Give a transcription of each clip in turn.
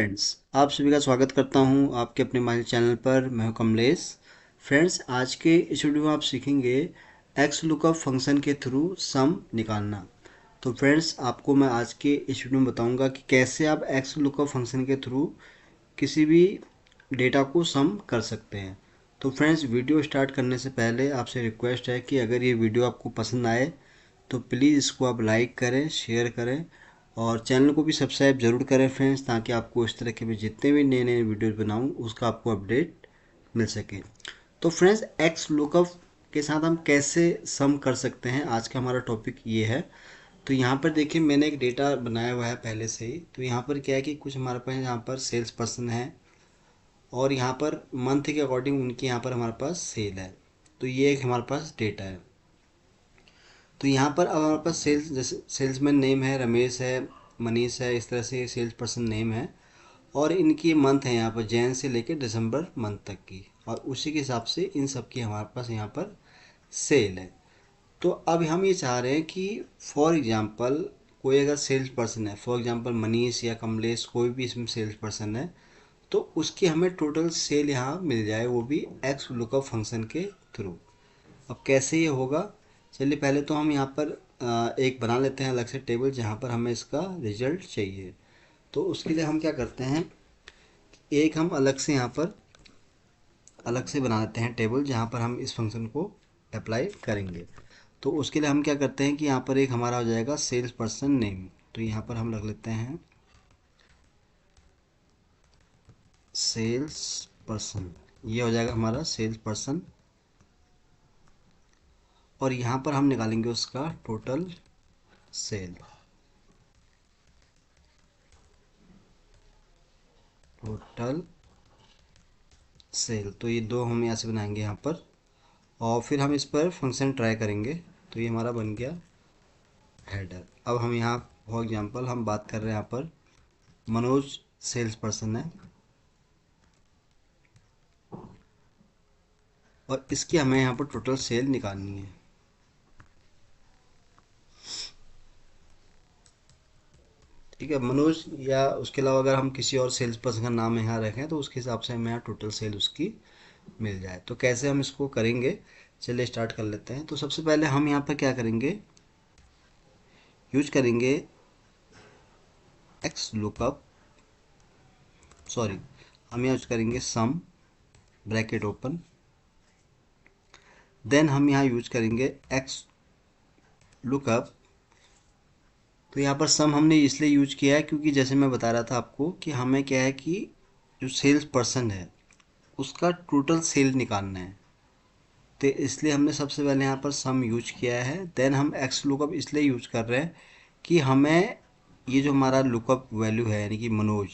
Friends, आप सभी का स्वागत करता हूं आपके अपने माइल चैनल पर। मैं हूं कमलेश। फ्रेंड्स, आज के इस वीडियो में आप सीखेंगे एक्स लुकअप फंक्शन के थ्रू सम निकालना। तो फ्रेंड्स, आपको मैं आज के इस वीडियो में बताऊंगा कि कैसे आप एक्स लुकअप फंक्शन के थ्रू किसी भी डेटा को सम कर सकते हैं। तो फ्रेंड्स, वीडियो स्टार्ट करने से पहले आपसे रिक्वेस्ट है कि अगर ये वीडियो आपको पसंद आए तो प्लीज़ इसको आप लाइक करें, शेयर करें और चैनल को भी सब्सक्राइब जरूर करें फ्रेंड्स, ताकि आपको इस तरह के भी जितने भी नए नए वीडियोज़ बनाऊँ उसका आपको अपडेट मिल सके। तो फ्रेंड्स, एक्स लुकअप के साथ हम कैसे सम कर सकते हैं, आज का हमारा टॉपिक ये है। तो यहाँ पर देखिए, मैंने एक डेटा बनाया हुआ है पहले से ही। तो यहाँ पर क्या है कि कुछ हमारे पास यहाँ पर सेल्स पर्सन है और यहाँ पर मंथ के अकॉर्डिंग उनकी यहाँ पर हमारे पास सेल है। तो ये एक हमारे पास डेटा है। तो यहाँ पर अब हमारे पास सेल्स, जैसे सेल्समैन नेम है रमेश है, मनीष है, इस तरह से सेल्स पर्सन नेम है और इनकी मंथ है यहाँ पर जैन से लेकर दिसंबर मंथ तक की, और उसी के हिसाब से इन सब की हमारे पास यहाँ पर सेल है। तो अब हम ये चाह रहे हैं कि फॉर एग्जांपल कोई अगर सेल्स पर्सन है, फॉर एग्जांपल मनीष या कमलेश, कोई भी इसमें सेल्स पर्सन है, तो उसकी हमें टोटल सेल यहाँ मिल जाए, वो भी एक्स लुकअप फंक्शन के थ्रू। अब कैसे ये होगा, चलिए पहले तो हम यहाँ पर एक बना लेते हैं अलग से टेबल जहाँ पर हमें इसका रिजल्ट चाहिए। तो उसके लिए हम क्या करते हैं, एक हम अलग से यहाँ पर अलग से बना लेते हैं टेबल जहाँ पर हम इस फंक्शन को अप्लाई करेंगे। तो उसके लिए हम क्या करते हैं कि यहाँ पर एक हमारा हो जाएगा सेल्स पर्सन नेम। तो यहाँ पर हम रख लेते हैं सेल्स पर्सन, ये हो जाएगा हमारा सेल्स पर्सन। और यहाँ पर हम निकालेंगे उसका टोटल सेल। टोटल सेल, तो ये दो हम यहाँ से बनाएंगे यहाँ पर, और फिर हम इस पर फंक्शन ट्राई करेंगे। तो ये हमारा बन गया हेडर। अब हम यहाँ फॉर एग्जांपल हम बात कर रहे हैं यहाँ पर मनोज सेल्स पर्सन है और इसकी हमें यहाँ पर टोटल सेल निकालनी है। ठीक है, मनोज या उसके अलावा अगर हम किसी और सेल्स पर्सन का नाम यहाँ रखें तो उसके हिसाब से हमें यहाँ टोटल सेल उसकी मिल जाए। तो कैसे हम इसको करेंगे, चलिए स्टार्ट कर लेते हैं। तो सबसे पहले हम यहाँ पर क्या करेंगे, यूज करेंगे एक्स लुकअप, सॉरी, हम यहाँ यूज करेंगे सम ब्रैकेट ओपन, देन हम यहाँ यूज करेंगे एक्स लुकअप। तो यहाँ पर सम हमने इसलिए यूज किया है क्योंकि जैसे मैं बता रहा था आपको कि हमें क्या है कि जो सेल्स पर्सन है उसका टोटल सेल निकालना है। तो इसलिए हमने सबसे पहले यहाँ पर सम यूज किया है। देन हम एक्स लुकअप इसलिए यूज कर रहे हैं कि हमें ये जो हमारा लुकअप वैल्यू है यानी कि मनोज,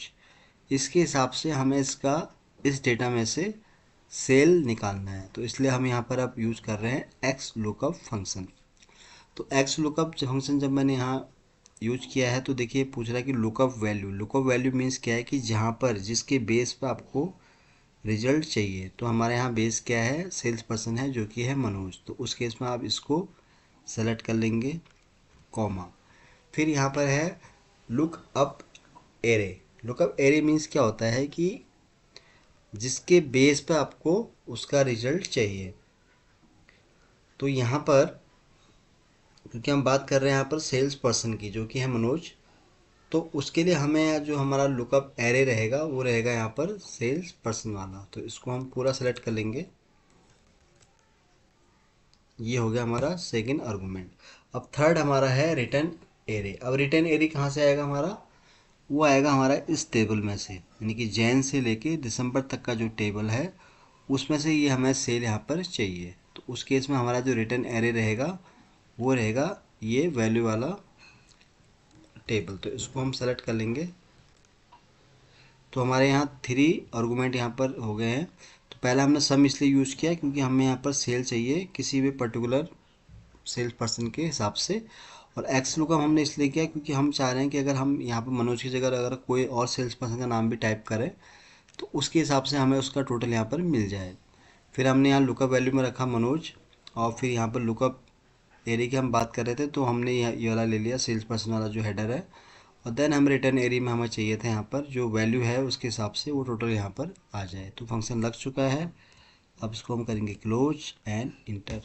इसके हिसाब से हमें इसका इस डेटा में से सेल निकालना है। तो इसलिए हम यहाँ पर अब यूज कर रहे हैं एक्स लुकअप फंक्शन। तो एक्स लुकअप फंक्शन जब मैंने यहाँ यूज किया है तो देखिए पूछ रहा है कि lookup value. Lookup value means क्या है कि जहाँ पर जिसके बेस पर आपको रिजल्ट चाहिए। तो हमारे यहाँ बेस क्या है, सेल्स पर्सन है जो कि है मनोज। तो उस केस में आप इसको सेलेक्ट कर लेंगे, कॉमा, फिर यहाँ पर है look up array. Lookup array means क्या होता है कि जिसके बेस पर आपको उसका रिजल्ट चाहिए। तो यहाँ पर क्योंकि हम बात कर रहे हैं यहाँ पर सेल्स पर्सन की जो कि है मनोज, तो उसके लिए हमें जो हमारा लुकअप एरे रहेगा वो रहेगा यहाँ पर सेल्स पर्सन वाला। तो इसको हम पूरा सेलेक्ट कर लेंगे। ये हो गया हमारा सेकंड आर्गुमेंट। अब थर्ड हमारा है रिटर्न एरे। अब रिटर्न एरे कहाँ से आएगा हमारा, वो आएगा हमारा इस टेबल में से, यानी कि जैन से लेके दिसंबर तक का जो टेबल है उसमें से ये हमें सेल यहाँ पर चाहिए। तो उस केस में हमारा जो रिटर्न एरे रहेगा वो रहेगा ये वैल्यू वाला टेबल। तो इसको हम सेलेक्ट कर लेंगे। तो हमारे यहाँ थ्री आर्गुमेंट यहाँ पर हो गए हैं। तो पहला हमने सम इसलिए यूज़ किया क्योंकि हमें यहाँ पर सेल चाहिए किसी भी पर्टिकुलर सेल्स पर्सन के हिसाब से, और एक्स लुकअप हमने इसलिए किया क्योंकि हम चाह रहे हैं कि अगर हम यहाँ पर मनोज की जगह अगर कोई और सेल्स पर्सन का नाम भी टाइप करें तो उसके हिसाब से हमें उसका टोटल यहाँ पर मिल जाए। फिर हमने यहाँ लुकअप वैल्यू में रखा मनोज, और फिर यहाँ पर लुकअप एरिया की हम बात कर रहे थे तो हमने ये वाला ले लिया सेल्स पर्सन वाला जो हेडर है, और देन हम रिटर्न एरिया में हमें चाहिए था यहाँ पर जो वैल्यू है उसके हिसाब से वो टोटल यहाँ पर आ जाए। तो फंक्शन लग चुका है, अब इसको हम करेंगे क्लोज एंड इंटर।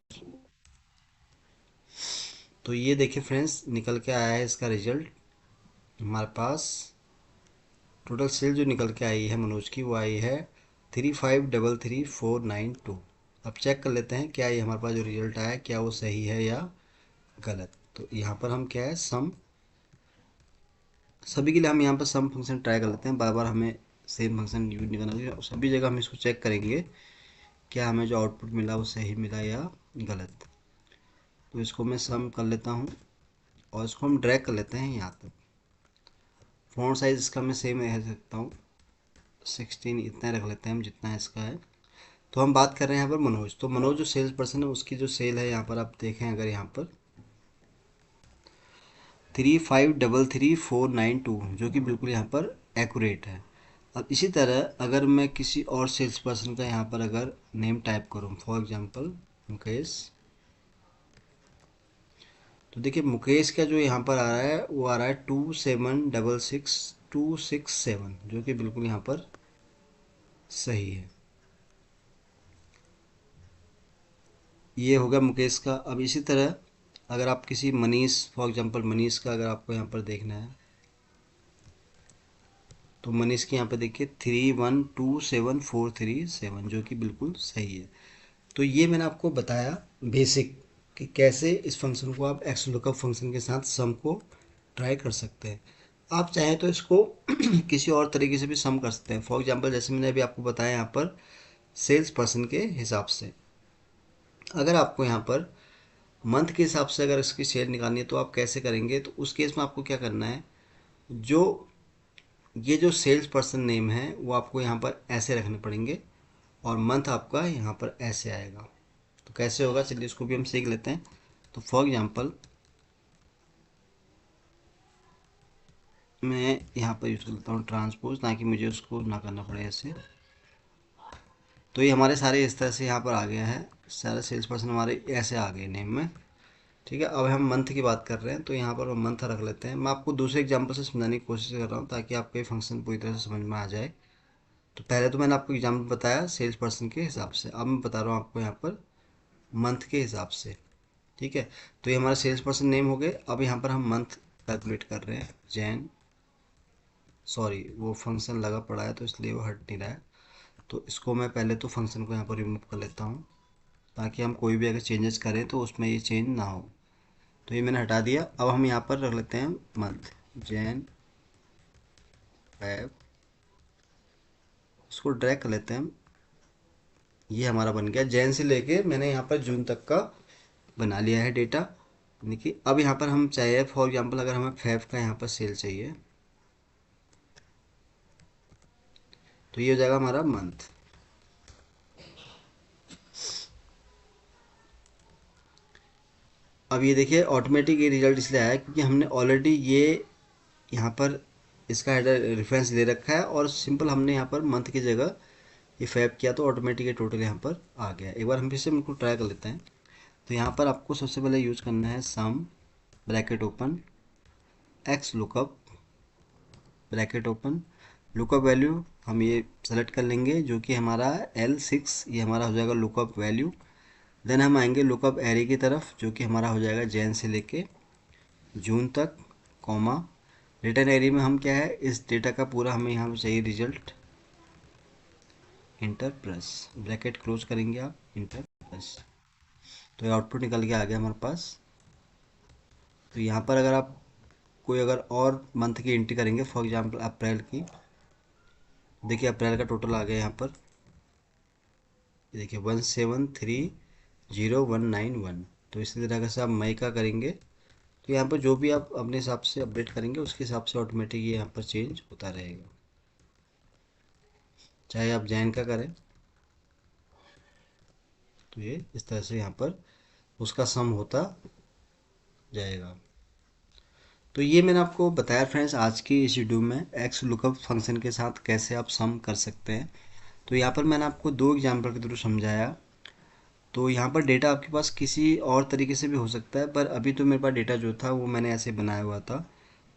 तो ये देखिए फ्रेंड्स निकल के आया है इसका रिजल्ट हमारे पास। टोटल सेल जो निकल के आई है मनोज की वो आई है 35333492। अब चेक कर लेते हैं क्या ये हमारे पास जो रिजल्ट आया क्या वो सही है या गलत। तो यहाँ पर हम क्या है सम, सभी के लिए हम यहाँ पर सम फंक्शन ट्राई कर लेते हैं, बार बार हमें सेम फंक्शन यूज नहीं करना चाहिए। सभी जगह हम इसको चेक करेंगे क्या हमें जो आउटपुट मिला वो सही मिला या गलत। तो इसको मैं सम कर लेता हूँ और इसको हम ड्रैग कर लेते हैं यहाँ तक। फ़ॉन्ट साइज़ इसका मैं सेम रख सकता हूँ 16 इतना रख लेते हैं हम जितना इसका है। तो हम बात कर रहे हैं यहाँ पर मनोज। तो मनोज जो सेल्स पर्सन है उसकी जो सेल है यहाँ पर आप देखें अगर यहाँ पर 35333492 जो कि बिल्कुल यहाँ पर एक्यूरेट है। अब इसी तरह अगर मैं किसी और सेल्स पर्सन का यहाँ पर अगर नेम टाइप करूँ फॉर एग्जांपल मुकेश, तो देखिए मुकेश का जो यहाँ पर आ रहा है वो आ रहा है 2766267 जो कि बिल्कुल यहाँ पर सही है। ये होगा मुकेश का। अब इसी तरह अगर आप किसी मनीष फॉर एग्जांपल मनीष का अगर आपको यहाँ पर देखना है तो मनीष के यहाँ पर देखिए 312747 जो कि बिल्कुल सही है। तो ये मैंने आपको बताया बेसिक कि कैसे इस फंक्शन को आप एक्स लुकअप फंक्शन के साथ सम को ट्राई कर सकते हैं। आप चाहें तो इसको किसी और तरीके से भी सम कर सकते हैं। फॉर एग्जांपल जैसे मैंने अभी आपको बताया यहाँ पर सेल्स पर्सन के हिसाब से, अगर आपको यहाँ पर मंथ के हिसाब से अगर इसकी सेल निकालनी है तो आप कैसे करेंगे। तो उस केस में आपको क्या करना है, जो ये जो सेल्स पर्सन नेम है वो आपको यहाँ पर ऐसे रखने पड़ेंगे और मंथ आपका यहाँ पर ऐसे आएगा। तो कैसे होगा चलिए इसको भी हम सीख लेते हैं। तो फॉर एग्जांपल मैं यहाँ पर यूज़ कर लेता हूँ ट्रांसपोज ताकि मुझे उसको ना करना पड़े ऐसे। तो ये हमारे सारे इस तरह से यहाँ पर आ गया है, सारे सेल्स पर्सन हमारे ऐसे आ गए नेम में। ठीक है, अब हम मंथ की बात कर रहे हैं तो यहाँ पर हम मंथ रख लेते हैं। मैं आपको दूसरे एग्जांपल से समझाने की कोशिश कर रहा हूँ ताकि आपको ये फंक्शन पूरी तरह से समझ में आ जाए। तो पहले तो मैंने आपको एग्जांपल बताया सेल्स पर्सन के हिसाब से, अब मैं बता रहा हूँ आपको यहाँ पर मंथ के हिसाब से। ठीक है, तो ये हमारा सेल्स पर्सन नेम हो गए। अब यहाँ पर हम मंथ कैलकुलेट कर रहे हैं जैन, सॉरी वो फंक्शन लगा पड़ा है तो इसलिए वो हट नहीं रहा है। तो इसको मैं पहले तो फंक्शन को यहाँ पर रिमूव कर लेता हूँ ताकि हम कोई भी अगर चेंजेस करें तो उसमें ये चेंज ना हो। तो ये मैंने हटा दिया। अब हम यहाँ पर रख लेते हैं मंथ जैन फैब, इसको ड्रैग कर लेते हैं हम। ये हमारा बन गया, जैन से लेके मैंने यहाँ पर जून तक का बना लिया है डेटा। देखिए अब यहाँ पर हम चाहिए फॉर एग्जांपल अगर हमें फैब का यहाँ पर सेल चाहिए तो ये हो जाएगा हमारा मंथ। अब ये देखिए ऑटोमेटिक ये रिजल्ट इसलिए आया क्योंकि हमने ऑलरेडी ये यहाँ पर इसका हेडर रेफरेंस ले रखा है और सिंपल हमने यहाँ पर मंथ की जगह ये फैब किया तो ऑटोमेटिक ये टोटल यहाँ पर आ गया। एक बार हम फिर से इनको ट्राई कर लेते हैं। तो यहाँ पर आपको सबसे पहले यूज़ करना है सम bracket open x lookup bracket open, lookup value हम ये सेलेक्ट कर लेंगे जो कि हमारा L6, ये हमारा हो जाएगा लुकअप वैल्यू। देन हम आएंगे लुकअप एरे की तरफ जो कि हमारा हो जाएगा जैन से लेके जून तक, कॉमा रिटर्न एरिया में हम क्या है इस डेटा का पूरा हमें यहाँ पर चाहिए result, inter plus bracket close करेंगे आप इंटर प्लस। तो ये आउटपुट निकल के आ गया हमारे पास। तो यहाँ पर अगर आप कोई अगर और मंथ की एंट्री करेंगे फॉर एग्जांपल अप्रैल की, देखिए अप्रैल का टोटल आ गया यहाँ पर, ये देखिए 1730191। तो इसी तरह से आप मई का करेंगे तो यहाँ पर जो भी आप अपने हिसाब से अपडेट करेंगे उसके हिसाब से ऑटोमेटिक ये यहाँ पर चेंज होता रहेगा, चाहे आप जैन का करें। तो ये इस तरह से यहाँ पर उसका सम होता जाएगा। तो ये मैंने आपको बताया फ्रेंड्स आज की इस वीडियो में एक्स लुकअप फंक्शन के साथ कैसे आप सम कर सकते हैं। तो यहाँ पर मैंने आपको दो एग्जांपल के थ्रू समझाया। तो यहाँ पर डेटा आपके पास किसी और तरीके से भी हो सकता है पर अभी तो मेरे पास डेटा जो था वो मैंने ऐसे बनाया हुआ था।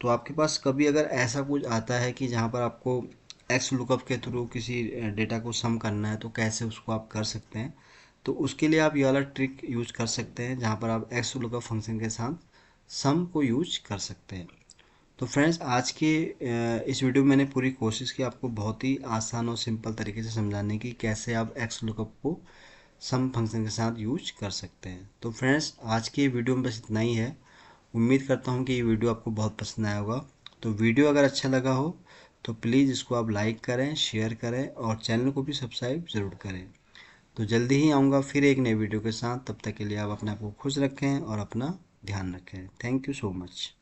तो आपके पास कभी अगर ऐसा कुछ आता है कि जहाँ पर आपको एक्स लुकअप के थ्रू किसी डेटा को सम करना है, तो कैसे उसको आप कर सकते हैं। तो उसके लिए आप ये वाला ट्रिक यूज कर सकते हैं, जहाँ पर आप एक्स लुकअप फंक्शन के साथ सम को यूज कर सकते हैं। तो फ्रेंड्स, आज के इस वीडियो में मैंने पूरी कोशिश की आपको बहुत ही आसान और सिंपल तरीके से समझाने की, कैसे आप एक्स लुकअप को सम फंक्शन के साथ यूज कर सकते हैं। तो फ्रेंड्स, आज की वीडियो में बस इतना ही है। उम्मीद करता हूँ कि ये वीडियो आपको बहुत पसंद आया होगा। तो वीडियो अगर अच्छा लगा हो तो प्लीज़ इसको आप लाइक करें, शेयर करें और चैनल को भी सब्सक्राइब ज़रूर करें। तो जल्दी ही आऊँगा फिर एक नए वीडियो के साथ। तब तक के लिए आप अपने आप को खुश रखें और अपना ध्यान रखें। Thank you so much.